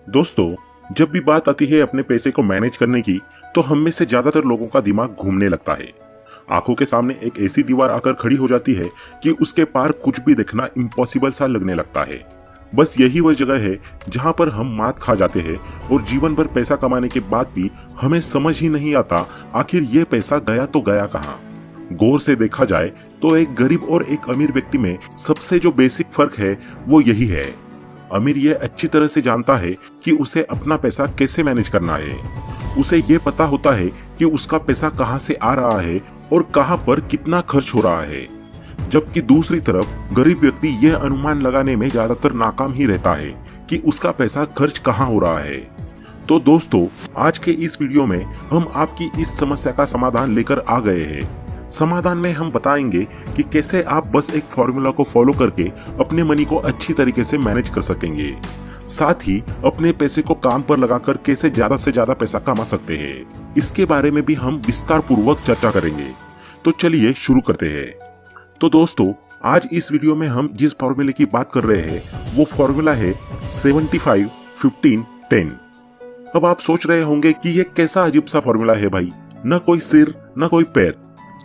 दोस्तों, जब भी बात आती है अपने पैसे को मैनेज करने की, तो हम में से ज्यादातर लोगों का दिमाग घूमने लगता है। आंखों के सामने एक ऐसी दीवार आकर खड़ी हो जाती है कि उसके पार कुछ भी देखना इम्पॉसिबल सा लगने लगता है। बस यही वह जगह है जहां पर हम मात खा जाते हैं और जीवन भर पैसा कमाने के बाद भी हमें समझ ही नहीं आता आखिर ये पैसा गया तो गया कहाँ। गौर से देखा जाए तो एक गरीब और एक अमीर व्यक्ति में सबसे जो बेसिक फर्क है वो यही है। अमीर ये अच्छी तरह से जानता है कि उसे अपना पैसा कैसे मैनेज करना है। उसे ये पता होता है कि उसका पैसा कहाँ से आ रहा है और कहाँ पर कितना खर्च हो रहा है। जबकि दूसरी तरफ गरीब व्यक्ति यह अनुमान लगाने में ज्यादातर नाकाम ही रहता है कि उसका पैसा खर्च कहाँ हो रहा है। तो दोस्तों, आज के इस वीडियो में हम आपकी इस समस्या का समाधान लेकर आ गए हैं। समाधान में हम बताएंगे कि कैसे आप बस एक फॉर्मूला को फॉलो करके अपने मनी को अच्छी तरीके से मैनेज कर सकेंगे। साथ ही अपने पैसे को काम पर लगाकर कैसे ज्यादा से ज्यादा पैसा कमा सकते हैं, इसके बारे में भी हम विस्तार पूर्वक चर्चा करेंगे। तो चलिए शुरू करते हैं। तो दोस्तों, आज इस वीडियो में हम जिस फॉर्मूले की बात कर रहे हैं वो फॉर्मूला है 75 15 10। अब आप सोच रहे होंगे कि ये कैसा अजीब सा फॉर्मूला है भाई, न कोई सिर न कोई पैर।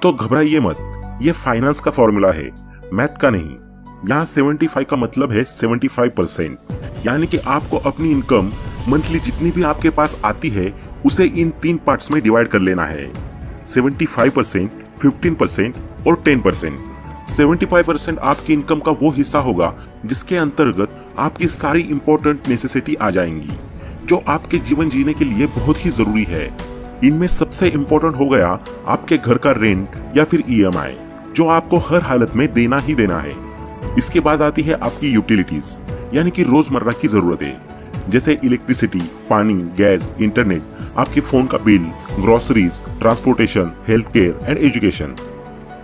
तो घबराइए मत, ये फाइनेंस का फॉर्मूला है, मैथ का नहीं। यहाँ 75 का मतलब है 75%, यानी कि आपको अपनी इनकम मंथली जितनी भी आपके पास आती है उसे इन 3 पार्ट्स में डिवाइड कर लेना है। 75%, 15% और 10%। 75% आपकी इनकम का वो हिस्सा होगा जिसके अंतर्गत आपकी सारी इंपॉर्टेंट नेसेसिटी आ जाएंगी, जो आपके जीवन जीने के लिए बहुत ही जरूरी है। इनमें सबसे इम्पोर्टेंट हो गया आपके घर का रेंट या फिर EMI, जो आपको हर हालत में देना ही देना है। इसके बाद आती है आपकी यूटिलिटीज, यानी कि रोजमर्रा की जरूरतें, जैसे इलेक्ट्रिसिटी, पानी, गैस, इंटरनेट, आपके फोन का bill, groceries, transportation, health care and education.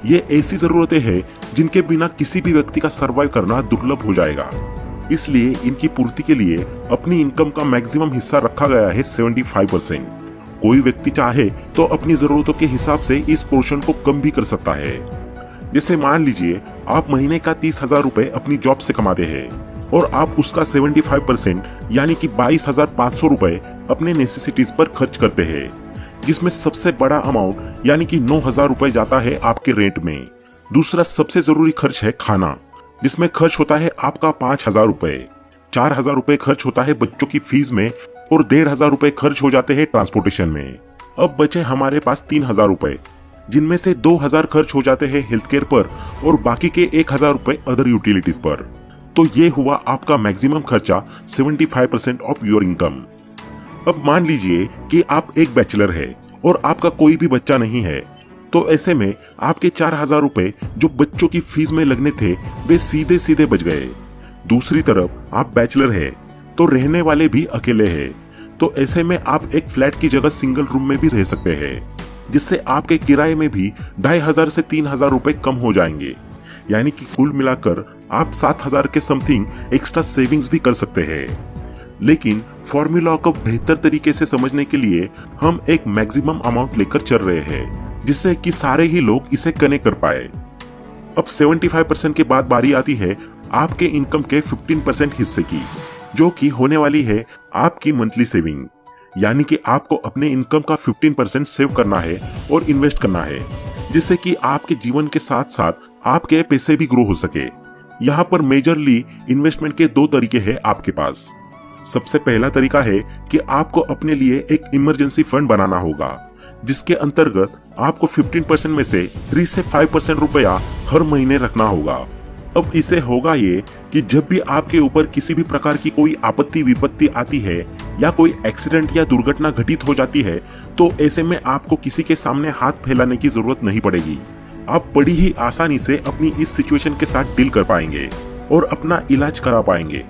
ये ऐसी जरूरतें हैं जिनके बिना किसी भी व्यक्ति का सर्वाइव करना दुर्लभ हो जाएगा। इसलिए इनकी पूर्ति के लिए अपनी इनकम का मैक्सिमम हिस्सा रखा गया है 75%। कोई व्यक्ति चाहे तो अपनी जरूरतों के हिसाब से इस पोर्शन को कम भी कर सकता है। जैसे मान लीजिए आप महीने का 30,000 रुपए अपनी जॉब से कमाते हैं और आप उसका 75% यानी कि 22,500 रुपए अपने नेसेसिटीज पर खर्च करते हैं, जिसमें सबसे बड़ा अमाउंट यानी कि 9,000 रुपए जाता है आपके रेंट में। दूसरा सबसे जरूरी खर्च है खाना, जिसमें खर्च होता है आपका 5,000 रुपए। 4,000 रुपए खर्च होता है बच्चों की फीस में और 1,500 रुपए खर्च हो जाते हैं ट्रांसपोर्टेशन में। अब बचे हमारे पास 3,000 रुपए, जिनमें से 2,000 खर्च हो जाते हैं हेल्थ केयर पर और बाकी के 1,000 रुपए अदर यूटिलिटीज पर। तो ये हुआ आपका मैक्सिमम खर्चा 75% ऑफ योर इनकम। अब मान लीजिए कि आप एक बैचलर है और आपका कोई भी बच्चा नहीं है, तो ऐसे में आपके 4,000 रुपए जो बच्चों की फीस में लगने थे वे सीधे सीधे बच गए। दूसरी तरफ आप बैचलर है तो रहने वाले भी अकेले हैं, तो ऐसे में आप एक फ्लैट की जगह सिंगल रूम में भी रह सकते हैं, जिससे आपके किराए में भी 2,500 से 3,000 रुपए कम हो जाएंगे। यानी कि कुल मिलाकर आप 7,000 के समथिंग एक्स्ट्रा सेविंग्स भी कर सकते हैं। लेकिन फॉर्मूला को बेहतर तरीके से समझने के लिए हम एक मैक्सिमम अमाउंट लेकर चल रहे हैं, जिससे कि सारे ही लोग इसे कनेक्ट कर पाए। अब 75% के बाद बारी आती है आपके इनकम के 15% हिस्से की, जो कि होने वाली है आपकी मंथली सेविंग। यानी कि आपको अपने इनकम का 15% सेव करना है और इन्वेस्ट करना है, जिससे कि आपके जीवन के साथ साथ आपके पैसे भी ग्रो हो सके। यहाँ पर मेजरली इन्वेस्टमेंट के 2 तरीके हैं आपके पास। सबसे पहला तरीका है कि आपको अपने लिए एक इमरजेंसी फंड बनाना होगा, जिसके अंतर्गत आपको 15% में से 3 से 5% रुपया हर महीने रखना होगा। अब इसे होगा ये कि जब भी आपके ऊपर किसी भी प्रकार की कोई आपत्ति विपत्ति आती है या कोई एक्सीडेंट या दुर्घटना घटित हो जाती है, तो ऐसे में आपको किसी के सामने हाथ फैलाने की जरूरत नहीं पड़ेगी। आप बड़ी ही आसानी से अपनी इस सिचुएशन के साथ डील कर पाएंगे और अपना इलाज करा पाएंगे।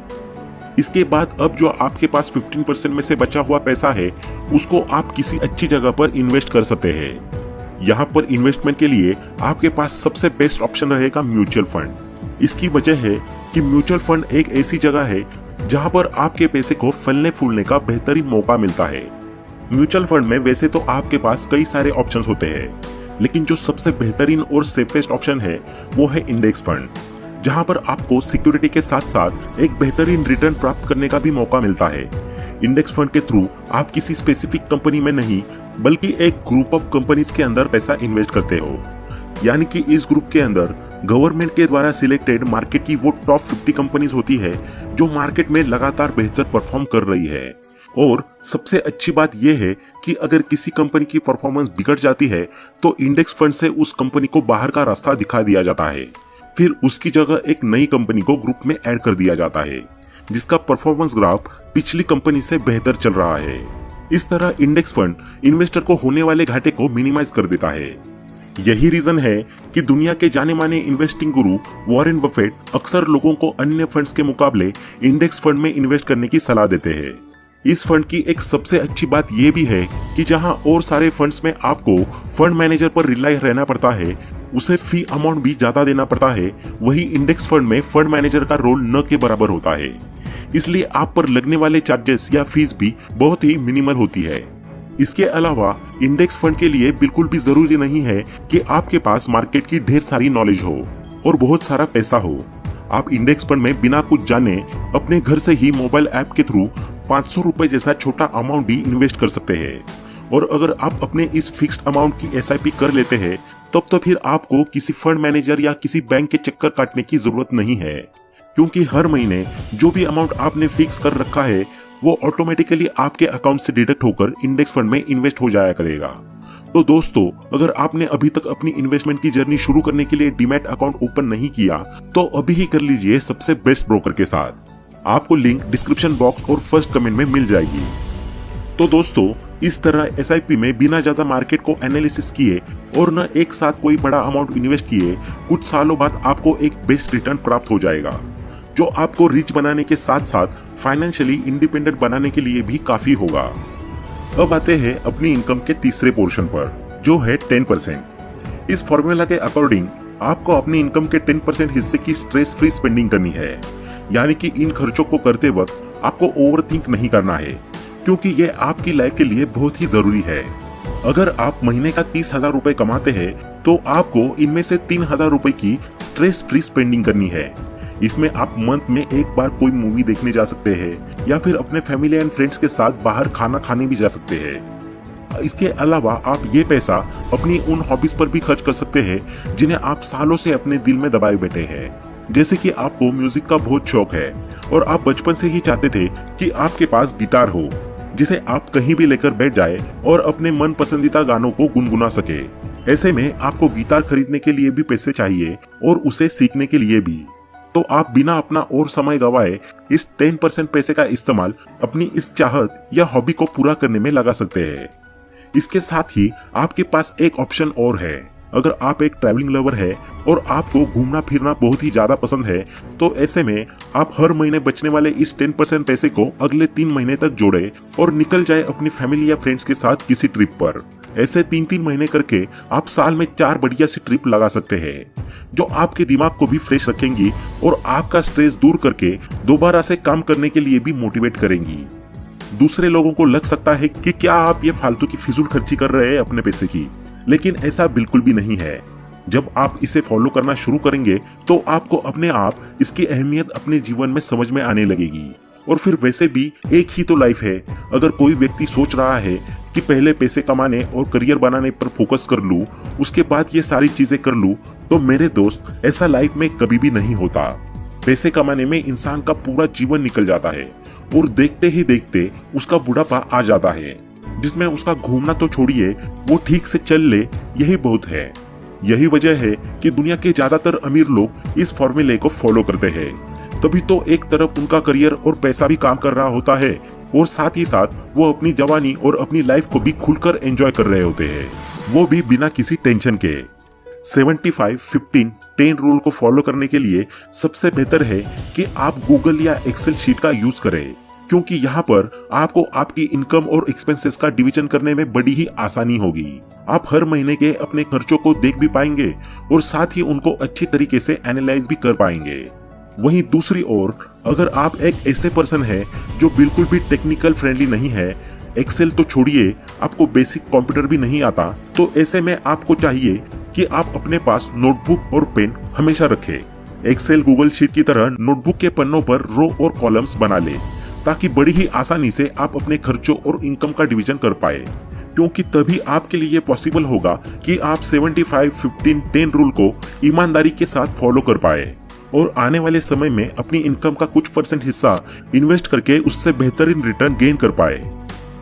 इसके बाद अब जो आपके पास 15% में से बचा हुआ पैसा है, उसको आप किसी अच्छी जगह पर इन्वेस्ट कर सकते हैं। यहाँ पर इन्वेस्टमेंट के लिए आपके पास सबसे बेस्ट ऑप्शन रहेगा म्यूचुअल फंड। इसकी वजह है कि म्यूचुअल फंड एक ऐसी जगह है जहां पर आपके पैसे को फलने फूलने का बेहतरीन मौका मिलता है। म्यूचुअल फंड में वैसे तो आपके पास कई सारे ऑप्शंस होते हैं, लेकिन जो सबसे बेहतरीन और सेफेस्ट ऑप्शन है वो है इंडेक्स फंड, जहां पर आपको सिक्योरिटी के साथ साथ एक बेहतरीन रिटर्न प्राप्त करने का भी मौका मिलता है। इंडेक्स फंड के थ्रू आप किसी स्पेसिफिक कंपनी में नहीं बल्कि एक ग्रुप ऑफ कंपनीज के अंदर पैसा इन्वेस्ट करते हो, यानी कि इस ग्रुप के अंदर गवर्नमेंट के द्वारा सिलेक्टेड मार्केट की वो टॉप 50 कंपनीज होती है जो मार्केट में लगातार बेहतर परफॉर्म कर रही है। और सबसे अच्छी बात यह है कि अगर किसी कंपनी की परफॉर्मेंस बिगड़ जाती है तो इंडेक्स फंड से उस कंपनी को बाहर का रास्ता दिखा दिया जाता है, फिर उसकी जगह एक नई कंपनी को ग्रुप में ऐड कर दिया जाता है जिसका परफॉर्मेंस ग्राफ पिछली कंपनी से बेहतर चल रहा है। इस तरह इंडेक्स फंड इन्वेस्टर को होने वाले घाटे को मिनिमाइज कर देता है। यही रीजन है कि दुनिया के जाने माने इन्वेस्टिंग गुरु वॉरेन बफेट अक्सर लोगों को अन्य फंड्स के मुकाबले इंडेक्स फंड में इन्वेस्ट करने की सलाह देते हैं। इस फंड की एक सबसे अच्छी बात यह भी है कि जहां और सारे फंड्स में आपको फंड मैनेजर पर रिलाई रहना पड़ता है, उसे फी अमाउंट भी ज्यादा देना पड़ता है, वही इंडेक्स फंड में फंड मैनेजर का रोल न के बराबर होता है। इसलिए आप पर लगने वाले चार्जेस या फीस भी बहुत ही मिनिमल होती है। इसके अलावा इंडेक्स फंड के लिए बिल्कुल भी जरूरी नहीं है कि आपके पास मार्केट की ढेर सारी नॉलेज हो और बहुत सारा पैसा हो। आप इंडेक्स फंड में बिना कुछ जाने अपने घर से ही मोबाइल ऐप के थ्रू 500 रुपए जैसा छोटा अमाउंट भी इन्वेस्ट कर सकते हैं। और अगर आप अपने इस फिक्स्ड अमाउंट की SIP कर लेते हैं तब तो फिर आपको किसी फंड मैनेजर या किसी बैंक के चक्कर काटने की जरूरत नहीं है, क्योंकि हर महीने जो भी अमाउंट आपने फिक्स कर रखा है वो ऑटोमेटिकली आपके अकाउंट से डिडक्ट होकर इंडेक्स फंड में इन्वेस्ट हो जाया करेगा। तो दोस्तों, अगर आपने अभी तक अपनी इन्वेस्टमेंट की जर्नी शुरू करने के लिए डीमैट अकाउंट ओपन नहीं किया तो अभी ही कर लीजिए सबसे बेस्ट ब्रोकर के साथ। आपको लिंक डिस्क्रिप्शन बॉक्स और फर्स्ट कमेंट में मिल जाएगी। तो दोस्तों, इस तरह SIP में बिना ज्यादा मार्केट को एनालिसिस किए और न एक साथ कोई बड़ा अमाउंट इन्वेस्ट किए कुछ सालों बाद आपको एक बेस्ट रिटर्न प्राप्त हो जाएगा, जो आपको रिच बनाने के साथ साथ फाइनेंशियली इंडिपेंडेंट बनाने के लिए भी काफी होगा। अब आते हैं अपनी इनकम के तीसरे पोर्शन पर, जो है 10%। इस फॉर्मूला के अकॉर्डिंग आपको अपनी इनकम के 10% हिस्से की स्ट्रेस फ्री स्पेंडिंग करनी है, यानी कि इन खर्चों को करते वक्त आपको ओवरथिंक नहीं करना है, क्योंकि ये आपकी लाइफ के लिए बहुत ही जरूरी है। अगर आप महीने का 30,000 रुपए कमाते हैं तो आपको इनमें से 3,000 रुपए की स्ट्रेस फ्री स्पेंडिंग करनी है। इसमें आप मंथ में एक बार कोई मूवी देखने जा सकते हैं या फिर अपने फैमिली एंड फ्रेंड्स के साथ बाहर खाना खाने भी जा सकते हैं। इसके अलावा आप ये पैसा अपनी उन हॉबीज पर भी खर्च कर सकते हैं जिन्हें आप सालों से अपने दिल में दबाए बैठे हैं। जैसे कि आपको म्यूजिक का बहुत शौक है और आप बचपन से ही चाहते थे कि आपके पास गिटार हो जिसे आप कहीं भी लेकर बैठ जाए और अपने मन पसंदीदा गानों को गुनगुना सके। ऐसे में आपको गिटार खरीदने के लिए भी पैसे चाहिए और उसे सीखने के लिए भी। तो आप बिना अपना और समय गवाए इस 10% पैसे का इस्तेमाल अपनी इस चाहत या हॉबी को पूरा करने में लगा सकते हैं। इसके साथ ही आपके पास एक ऑप्शन और है। अगर आप एक ट्रैवलिंग लवर है और आपको घूमना फिरना बहुत ही ज्यादा पसंद है तो ऐसे में आप हर महीने बचने वाले इस 10% पैसे को अगले 3 महीने तक जोड़े और निकल जाए अपनी फैमिली या फ्रेंड्स के साथ किसी ट्रिप पर। ऐसे 3-3 महीने करके आप साल में 4 बढ़िया सी ट्रिप लगा सकते हैं जो आपके दिमाग को भी फ्रेश रखेंगी और आपका स्ट्रेस दूर करके दोबारा से काम करने के लिए भी मोटिवेट करेंगी। दूसरे लोगों को लग सकता है कि क्या आप ये फालतू की फिजूल खर्ची कर रहे हैं अपने पैसे की, लेकिन ऐसा बिल्कुल भी नहीं है। जब आप इसे फॉलो करना शुरू करेंगे तो आपको अपने आप इसकी अहमियत अपने जीवन में समझ में आने लगेगी। और फिर वैसे भी एक ही तो लाइफ है। अगर कोई व्यक्ति सोच रहा है कि पहले पैसे कमाने और करियर बनाने पर फोकस कर लूं, उसके बाद ये सारी चीजें कर लूं, तो मेरे दोस्त ऐसा लाइफ में कभी भी नहीं होता। पैसे कमाने में इंसान का पूरा जीवन निकल जाता है और देखते ही देखते उसका बुढ़ापा आ जाता है, जिसमें उसका घूमना तो छोड़िए, वो ठीक से चल ले, यही बहुत है। यही वजह है कि दुनिया के ज्यादातर अमीर लोग इस फॉर्मूले को फॉलो करते हैं। तभी तो एक तरफ उनका करियर और पैसा भी काम कर रहा होता है और साथ ही साथ वो अपनी जवानी और अपनी लाइफ को भी खुलकर एंजॉय कर रहे होते हैं, वो भी बिना किसी टेंशन के। 75-15-10 रूल को फॉलो करने के लिए सबसे बेहतर है कि आप गूगल या एक्सेल शीट का यूज करें, क्योंकि यहाँ पर आपको आपकी इनकम और एक्सपेंसेस का डिवीजन करने में बड़ी ही आसानी होगी। आप हर महीने के अपने खर्चों को देख भी पाएंगे और साथ ही उनको अच्छी तरीके से एनालाइज भी कर पाएंगे। वहीं दूसरी ओर अगर आप एक ऐसे पर्सन है जो बिल्कुल भी टेक्निकल फ्रेंडली नहीं है, एक्सेल तो छोड़िए, आपको बेसिक कंप्यूटर भी नहीं आता, तो ऐसे में आपको चाहिए कि आप अपने पास नोटबुक और पेन हमेशा रखें। एक्सेल गूगल शीट की तरह नोटबुक के पन्नों पर रो और कॉलम्स बना ले, ताकि बड़ी ही आसानी से आप अपने खर्चों और इनकम का डिवीजन कर पाए, क्योंकि तभी आपके लिए पॉसिबल होगा कि आप 75-15-10 रूल को ईमानदारी के साथ फॉलो कर पाए और आने वाले समय में अपनी इनकम का कुछ % हिस्सा इन्वेस्ट करके उससे बेहतरीन रिटर्न गेन कर पाए।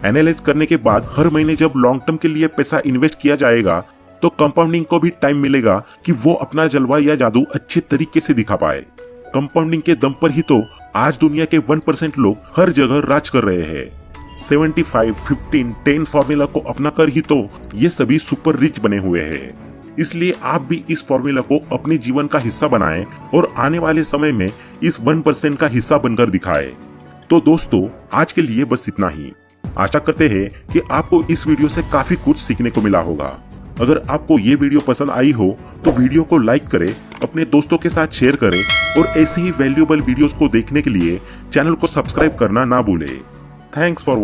एनालाइज करने के बाद हर महीने जब लॉन्ग टर्म के लिए पैसा इन्वेस्ट किया जाएगा तो कंपाउंडिंग को भी टाइम मिलेगा कि वो अपना जलवा या जादू अच्छे तरीके से दिखा पाए। कंपाउंडिंग के दम पर ही तो आज दुनिया के 1% लोग हर जगह राज कर रहे हैं। 75-15-10 फॉर्मूला को अपनाकर ही तो ये सभी सुपर रिच बने हुए हैं। इसलिए आप भी इस फॉर्मूला को अपने जीवन का हिस्सा बनाएं और आने वाले समय में इस 1% का हिस्सा बनकर दिखाएं। तो दोस्तों, आज के लिए बस इतना ही। आशा करते हैं कि आपको इस वीडियो से काफी कुछ सीखने को मिला होगा। अगर आपको ये वीडियो पसंद आई हो तो वीडियो को लाइक करें, अपने दोस्तों के साथ शेयर करें और ऐसे ही वैल्यूएबल वीडियोस को देखने के लिए चैनल को सब्सक्राइब करना ना भूलें। Thanks for watching.